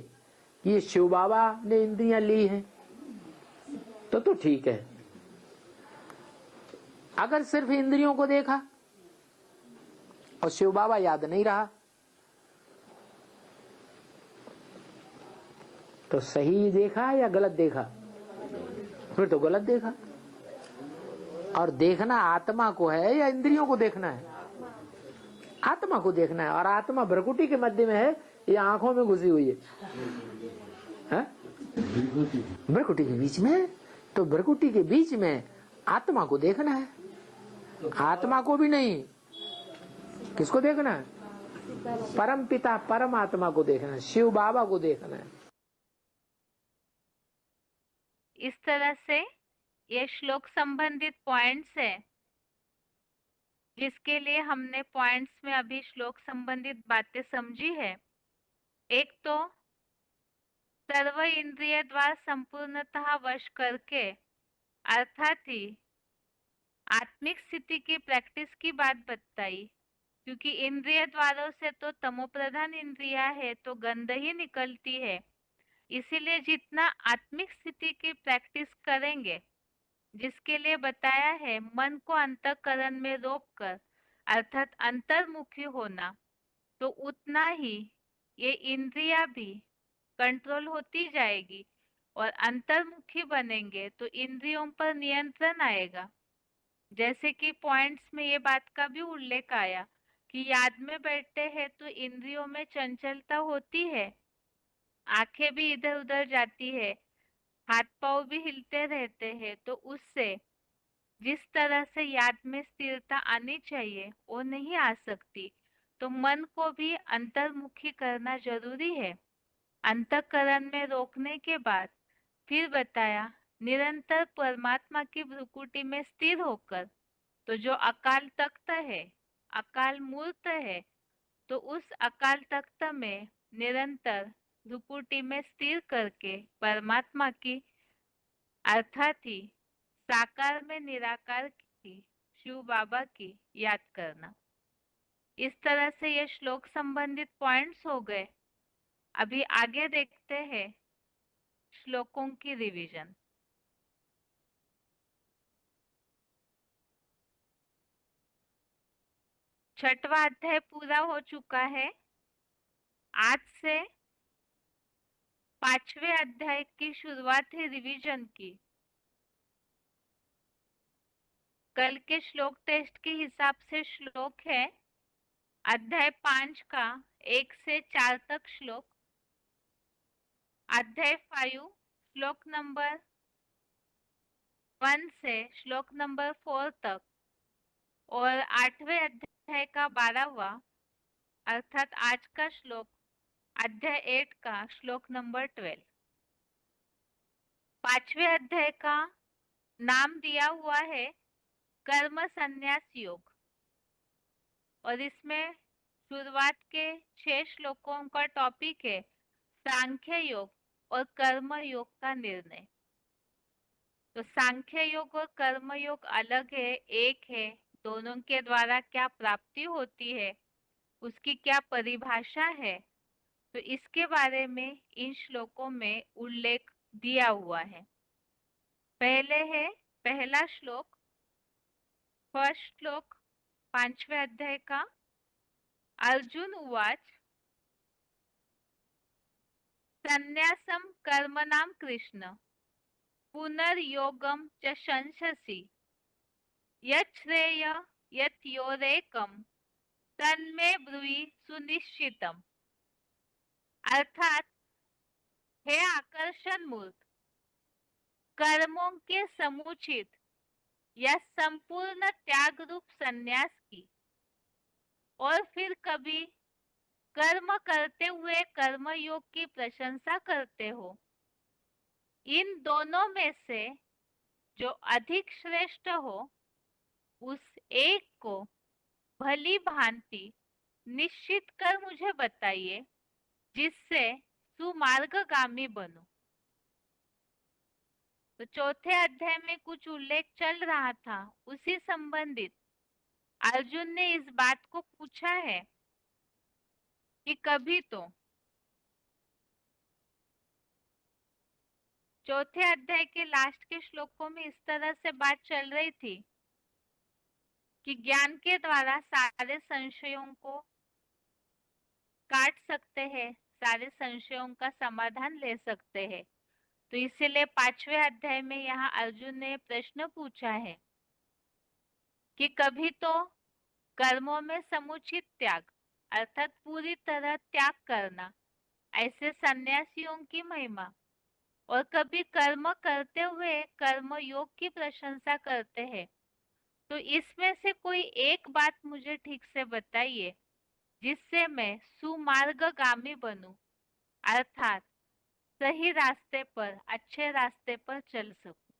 कि ये शिव बाबा ने इंद्रियां ली हैं, तो ठीक है। अगर सिर्फ इंद्रियों को देखा और शिव बाबा याद नहीं रहा, तो सही देखा या गलत देखा? फिर तो गलत देखा। और देखना आत्मा को है या इंद्रियों को देखना है? आत्मा को देखना है। और आत्मा भ्रकुटी के मध्य में है या आंखों में घुसी हुई है? भ्रकुटी के बीच में है। तो भ्रकुटी के बीच में आत्मा को देखना है, आत्मा को भी नहीं। किसको देखना है? परम पिता परमात्मा को देखना है, शिव बाबा को देखना है। इस तरह से ये श्लोक संबंधित पॉइंट्स है, जिसके लिए हमने पॉइंट्स में अभी श्लोक संबंधित बातें समझी है। एक तो सर्व इंद्रिय द्वार संपूर्णतः वश करके अर्थात ही आत्मिक स्थिति की प्रैक्टिस की बात बताई, क्योंकि इंद्रिय द्वारों से तो तमोप्रधान इंद्रिया है तो गंध ही निकलती है। इसीलिए जितना आत्मिक स्थिति की प्रैक्टिस करेंगे, जिसके लिए बताया है मन को अंतःकरण में रोककर अर्थात अंतर्मुखी होना, तो उतना ही ये इंद्रिया भी कंट्रोल होती जाएगी और अंतर्मुखी बनेंगे तो इंद्रियों पर नियंत्रण आएगा। जैसे कि पॉइंट्स में ये बात का भी उल्लेख आया कि याद में बैठते हैं तो इंद्रियों में चंचलता होती है, आंखें भी इधर उधर जाती है, हाथ पांव भी हिलते रहते हैं, तो उससे जिस तरह से याद में स्थिरता आनी चाहिए वो नहीं आ सकती। तो मन को भी अंतर्मुखी करना जरूरी है। अंतःकरण में रोकने के बाद फिर बताया निरंतर परमात्मा की भ्रुकुटी में स्थिर होकर, तो जो अकाल तख्त है, अकाल मूर्त है, तो उस अकाल तख्त में निरंतर भ्रुकुटी में स्थिर करके परमात्मा की अर्थात ही साकार में निराकार की शिव बाबा की याद करना। इस तरह से ये श्लोक संबंधित पॉइंट्स हो गए। अभी आगे देखते हैं श्लोकों की रिवीजन। छठवां अध्याय पूरा हो चुका है। आज से 5वें अध्याय की शुरुआत है रिवीजन की। कल के श्लोक टेस्ट के हिसाब से श्लोक है अध्याय 5 का 1 से 4 तक श्लोक, अध्याय 5 श्लोक नंबर 1 से श्लोक नंबर 4 तक, और 8वें अध्याय का 12वां अर्थात आज का श्लोक अध्याय 8 का श्लोक नंबर 12। 5वें अध्याय का नाम दिया हुआ है कर्म संन्यास योग, और इसमें शुरुआत के 6 श्लोकों का टॉपिक है सांख्य योग और कर्म योग का निर्णय। तो सांख्य योग और कर्म योग अलग है, एक है, दोनों के द्वारा क्या प्राप्ति होती है, उसकी क्या परिभाषा है, तो इसके बारे में इन श्लोकों में उल्लेख दिया हुआ है। पहले है पहला श्लोक, फर्स्ट श्लोक 5वें अध्याय का। अर्जुन उवाच संन्यासं कर्मणां कृष्ण पुनर्योगं च शंससि यच्छ्रेय यत्योरेकं तन्मे ब्रूहि सुनिश्चितम्। अर्थात हे आकर्षण मूर्त, कर्मों के समुचित या संपूर्ण त्याग रूप संन्यास की और फिर कभी कर्म करते हुए कर्म योग की प्रशंसा करते हो, इन दोनों में से जो अधिक श्रेष्ठ हो उस एक को भली भांति निश्चित कर मुझे बताइए, जिससे सुमार्गगामी बनूं। तो चौथे अध्याय में कुछ उल्लेख चल रहा था, उसी संबंधित अर्जुन ने इस बात को पूछा है कि कभी तो चौथे अध्याय के लास्ट के श्लोकों में इस तरह से बात चल रही थी कि ज्ञान के द्वारा सारे संशयों को काट सकते हैं, सारे संशयों का समाधान ले सकते हैं। तो इसीलिए 5वें अध्याय में यहाँ अर्जुन ने प्रश्न पूछा है कि कभी तो कर्मों में समुचित त्याग अर्थात पूरी तरह त्याग करना, ऐसे सन्यासियों की महिमा, और कभी कर्म करते हुए कर्म योग की प्रशंसा करते हैं। तो इसमें से कोई एक बात मुझे ठीक से बताइए जिससे मैं सुमार्गगामी बनूं, अर्थात सही रास्ते पर, अच्छे रास्ते पर चल सकूं।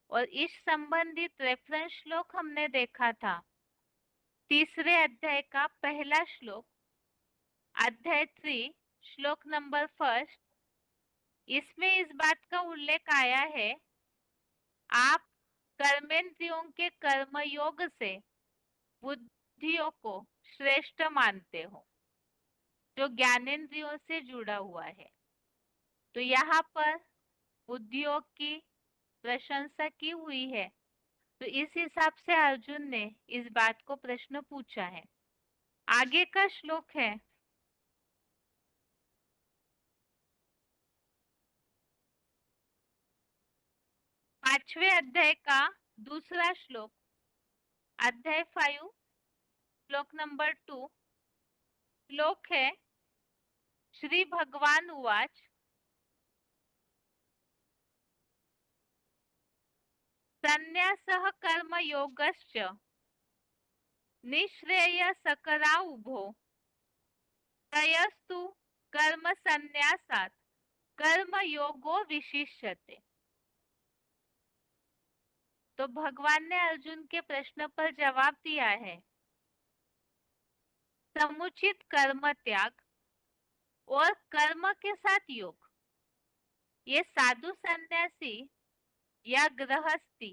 और इस संबंधित रेफरेंस श्लोक हमने देखा था, तीसरे अध्याय का पहला श्लोक, अध्याय 3 श्लोक नंबर 1। इसमें इस बात का उल्लेख आया है, आप कर्मेंद्रियों के कर्मयोग से बुद्धियों को श्रेष्ठ मानते हो जो ज्ञानेंद्रियों से जुड़ा हुआ है। तो यहाँ पर बुद्धियों की प्रशंसा की हुई है, तो इस हिसाब से अर्जुन ने इस बात को प्रश्न पूछा है। आगे का श्लोक है 5वें अध्याय का दूसरा श्लोक, अध्याय 5 श्लोक नंबर 2। श्लोक है, श्री भगवान उवाच संन्यासः कर्मयोगश्च निःश्रेयसकरा उभो त्रयस्तु कर्म संन्यासात् कर्मयोगो विशिष्यते। तो भगवान ने अर्जुन के प्रश्न पर जवाब दिया है, समुचित कर्म त्याग और कर्म के साथ योग, ये साधु सन्यासी या गृहस्थी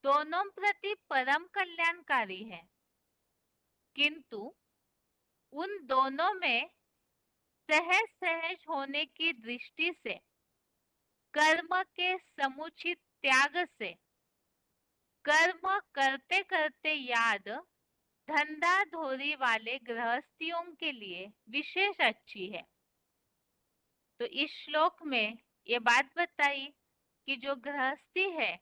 दोनों प्रति परम कल्याणकारी है, किंतु उन दोनों में सहज सहज होने की दृष्टि से कर्म के समुचित त्याग से कर्म करते करते याद धंधा धोरी वाले गृहस्थियों के लिए विशेष अच्छी है। तो इस श्लोक में ये बात बताई कि जो गृहस्थी है,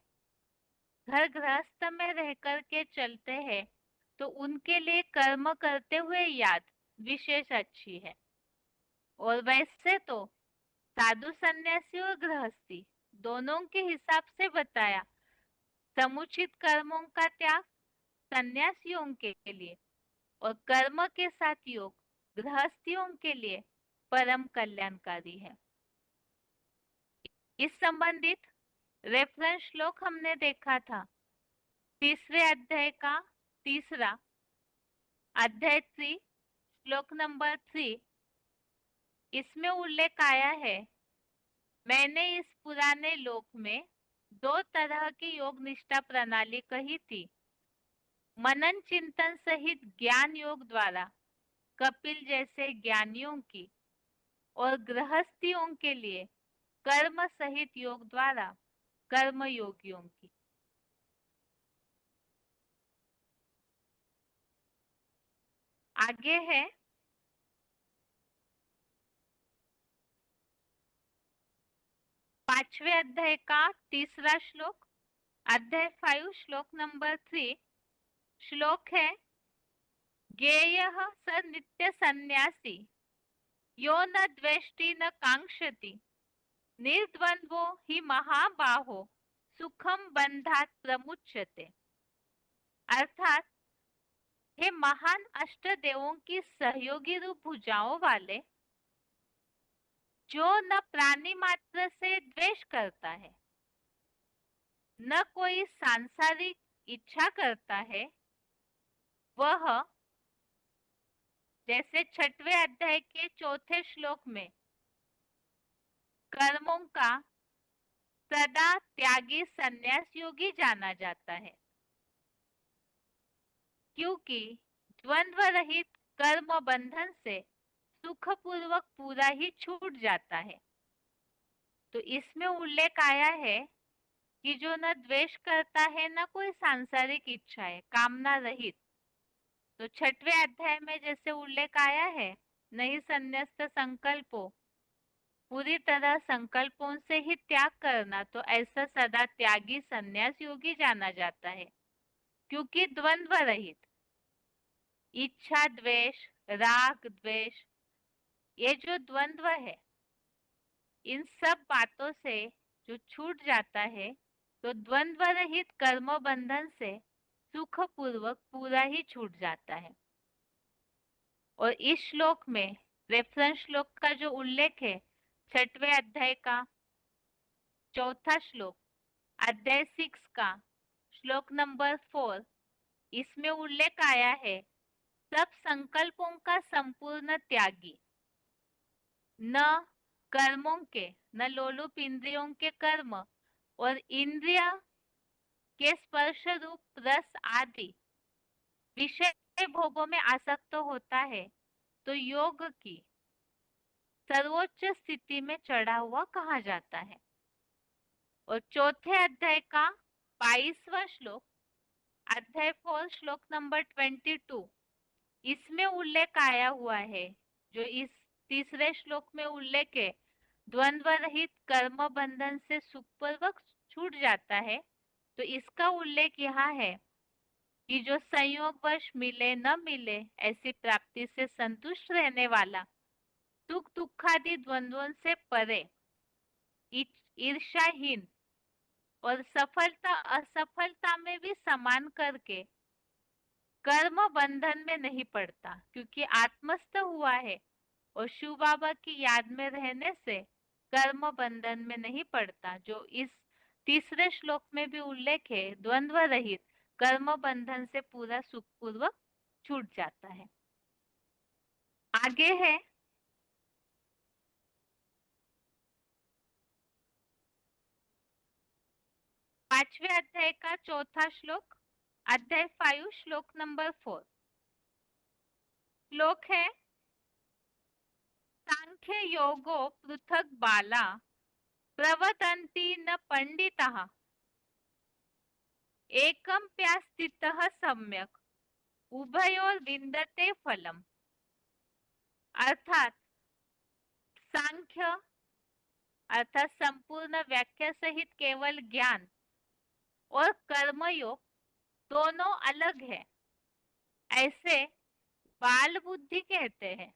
घर गृहस्थ में रह कर के चलते हैं, तो उनके लिए कर्म करते हुए याद विशेष अच्छी है। और वैसे तो साधु सन्यासी और गृहस्थी दोनों के हिसाब से बताया, समुचित कर्मों का त्याग सन्यासियों के लिए और कर्म के साथ योग गृहस्थियों के लिए परम कल्याणकारी है। इस संबंधित रेफरेंस श्लोक हमने देखा था, तीसरे अध्याय का तीसरा, अध्याय 3 श्लोक नंबर 3। इसमें उल्लेख आया है, मैंने इस पुराने लोक में 2 तरह की योग निष्ठा प्रणाली कही थी, मनन चिंतन सहित ज्ञान योग द्वारा कपिल जैसे ज्ञानियों की, और गृहस्थियों के लिए कर्म सहित योग द्वारा कर्म योगियों की। आगे है 5वें अध्याय का तीसरा श्लोक, अध्याय 5 श्लोक नंबर 3। श्लोक है, ज्ञेयः स नित्य सन्यासी यो न द्वेष्टि न कांक्षति निर्द्वंद्वो हि महाबाहो सुखम बंधात प्रमुच्यते। अर्थात हे महान अष्ट देवों की सहयोगी रूप भुजाओं वाले, जो न प्राणी मात्र से द्वेष करता है, न कोई सांसारिक इच्छा करता है, वह, जैसे 6वें अध्याय के 4थे श्लोक में, कर्मों का सदा त्यागी संन्यास योगी जाना जाता है, क्योंकि द्वंद्व रहित कर्म बंधन से सुखपूर्वक पूरा ही छूट जाता है। तो इसमें उल्लेख आया है कि जो न द्वेष करता है न कोई सांसारिक इच्छा है, कामना रहित। तो 6वें अध्याय में जैसे उल्लेख आया है, नहीं संन्यस्त संकल्पो, पूरी तरह संकल्पों से ही त्याग करना, तो ऐसा सदा त्यागी संन्यास योगी जाना जाता है, क्योंकि द्वंद्व रहित इच्छा द्वेष, राग द्वेष, ये जो द्वंद्व है, इन सब बातों से जो छूट जाता है, तो द्वंद्व रहित कर्म बंधन से सुख पूर्वक पूरा ही छूट जाता है। और इस श्लोक में, रेफरेंस श्लोक का जो उल्लेख है 6वें अध्याय का 4था श्लोक, अध्याय 6 का श्लोक नंबर 4, इसमें उल्लेख आया है, सब संकल्पों का संपूर्ण त्यागी, न कर्मों के, न लोलुप इंद्रियों के कर्म और इंद्रिय के स्पर्श रूप रस आदि विषय भोगों में आसक्त होता है, तो योग की सर्वोच्च स्थिति में चढ़ा हुआ कहा जाता है। और 4थे अध्याय का 22वां श्लोक, अध्याय 4 श्लोक नंबर 22, इसमें उल्लेख आया हुआ है, जो इस तीसरे श्लोक में उल्लेख है, द्वंद्व रहित कर्म बंधन से सुखपूर्वक छूट जाता है। तो इसका उल्लेख यहाँ है कि जो संयोगवश मिले न मिले ऐसी प्राप्ति से संतुष्ट रहने वाला, सुख दुखादि द्वंद्वों से परे, ईर्ष्याहीन और सफलता असफलता में भी समान करके कर्म बंधन में नहीं पड़ता, क्योंकि आत्मस्थ हुआ है और शिव बाबा की याद में रहने से कर्म बंधन में नहीं पड़ता, जो इस तीसरे श्लोक में भी उल्लेख है, द्वंद्व रहित कर्म बंधन से पूरा सुखपूर्वक छूट जाता है। आगे है पांचवें अध्याय का 4था श्लोक, अध्याय 5 श्लोक नंबर 4, श्लोक है, सांख्य योगो पृथक बाला प्रवदन्ति न पंडितः एकम प्यास्थितः सम्यक उभयोर विन्दते फलम। अर्थात सांख्य अर्थात संपूर्ण व्याख्या सहित केवल ज्ञान और कर्मयोग दोनों अलग है, ऐसे बाल बुद्धि कहते हैं,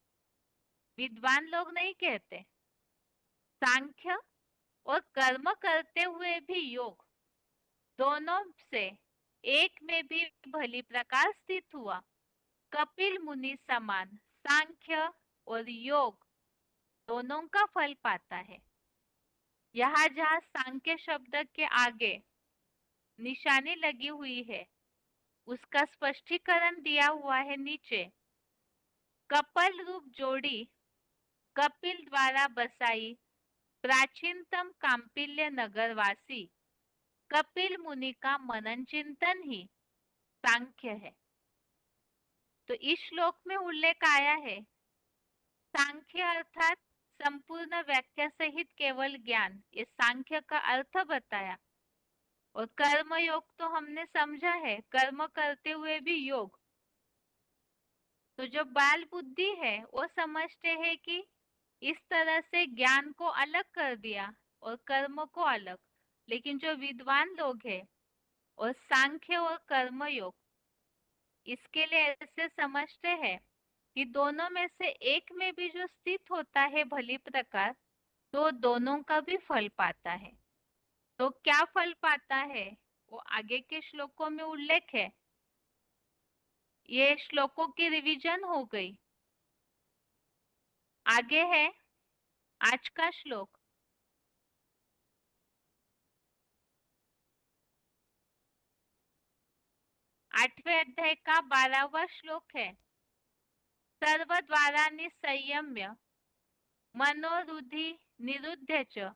विद्वान लोग नहीं कहते। सांख्य और कर्म करते हुए भी योग, दोनों से एक में भी भली प्रकार स्थित हुआ कपिल मुनि समान सांख्य और योग दोनों का फल पाता है। यहाँ जहाँ सांख्य शब्द के आगे निशानी लगी हुई है, उसका स्पष्टीकरण दिया हुआ है नीचे, कपल रूप जोड़ी कपिल द्वारा बसाई प्राचीनतम कांपिल्य नगरवासी कपिल मुनि का मनन चिंतन ही सांख्य है। तो इस श्लोक में उल्लेख आया है, सांख्य अर्थात संपूर्ण व्याख्या सहित केवल ज्ञान, ये सांख्य का अर्थ बताया। और कर्म योग तो हमने समझा है, कर्म करते हुए भी योग। तो जो बाल बुद्धि है वो समझते हैं कि इस तरह से ज्ञान को अलग कर दिया और कर्म को अलग, लेकिन जो विद्वान लोग हैं और सांख्य और कर्म योग इसके लिए ऐसे समझते हैं कि दोनों में से एक में भी जो स्थित होता है भली प्रकार, तो दोनों का भी फल पाता है। तो क्या फल पाता है वो आगे के श्लोकों में उल्लेख है। ये श्लोकों की रिवीजन हो गई। आगे है आज का श्लोक 8वें अध्याय का 12वां श्लोक है। सर्वद्वाराणि संयम्य मनोरुधि निरुध्य च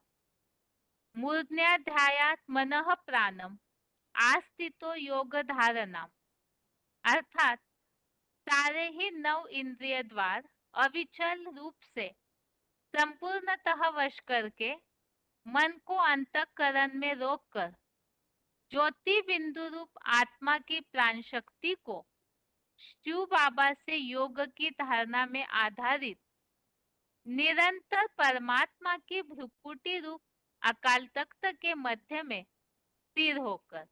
मूर्ध्याध्यायात् मनः प्राणम आस्थितो योग धारणा। अर्थात सारे ही 9 इंद्रिय द्वार अविचल रूप से संपूर्णतः वश करके मन को अंतःकरण में रोककर ज्योति बिंदु रूप आत्मा की प्राण शक्ति को शिव बाबा से योग की धारणा में आधारित निरंतर परमात्मा की भ्रुकुटी रूप अकाल तख्त के मध्य में स्थिर होकर,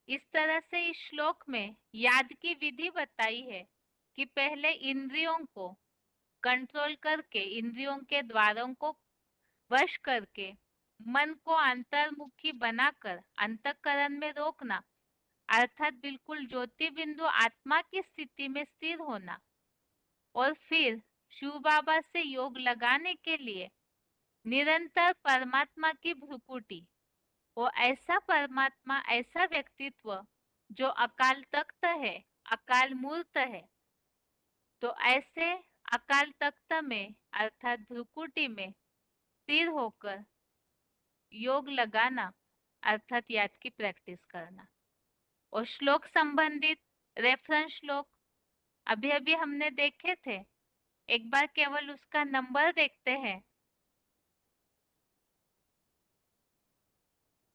इस तरह से इस श्लोक में याद की विधि बताई है कि पहले इंद्रियों को कंट्रोल करके, इंद्रियों के द्वारों को वश करके मन को अंतर्मुखी बनाकर अंतःकरण में रोकना, अर्थात बिल्कुल ज्योति बिंदु आत्मा की स्थिति में स्थिर होना, और फिर शिव बाबा से योग लगाने के लिए निरंतर परमात्मा की भ्रुकुटी, वो ऐसा परमात्मा, ऐसा व्यक्तित्व जो अकाल तख्त है, अकाल मूर्त है, तो ऐसे अकाल तख्त में अर्थात भ्रुकुटी में स्थिर होकर योग लगाना अर्थात याद की प्रैक्टिस करना। और श्लोक संबंधित रेफरेंस श्लोक अभी अभी हमने देखे थे, एक बार केवल उसका नंबर देखते हैं।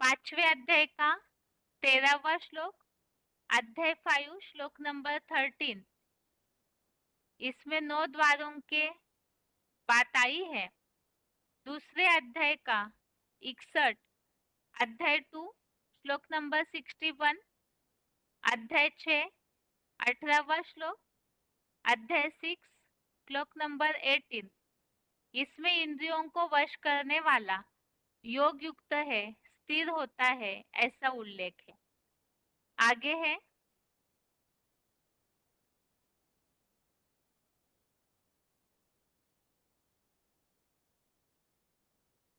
5वें अध्याय का 13वां श्लोक, अध्याय 5 श्लोक नंबर 13। इसमें 9 द्वारों के बात आई है। दूसरे अध्याय का 61, अध्याय 2 श्लोक नंबर 61, अध्याय 6 18वां श्लोक, अध्याय 6 श्लोक नंबर 18। इसमें इंद्रियों को वश करने वाला योग युक्त है, स्थिर होता है, ऐसा उल्लेख है। आगे है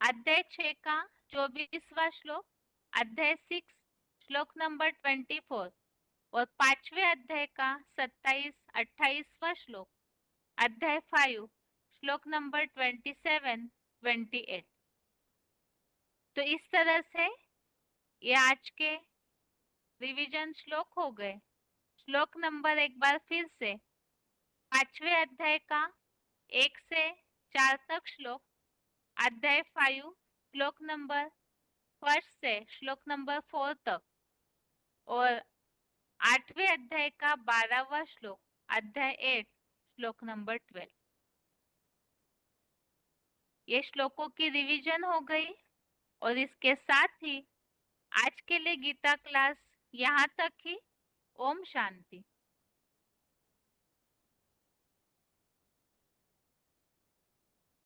अध्याय 6 का 24वां श्लोक, अध्याय 6 श्लोक नंबर 24, और 5वें अध्याय का 27-28वां श्लोक, अध्याय 5 श्लोक नंबर 27-28। तो इस तरह से ये आज के रिवीजन श्लोक हो गए। श्लोक नंबर एक बार फिर से, 5वें अध्याय का 1 से 4 तक श्लोक, अध्याय 5 श्लोक नंबर 1 से श्लोक नंबर 4 तक, और 8वें अध्याय का 12वां श्लोक, अध्याय 8 श्लोक नंबर 12। ये श्लोकों की रिवीजन हो गई। और इसके साथ ही आज के लिए गीता क्लास यहाँ तक ही। ओम शांति।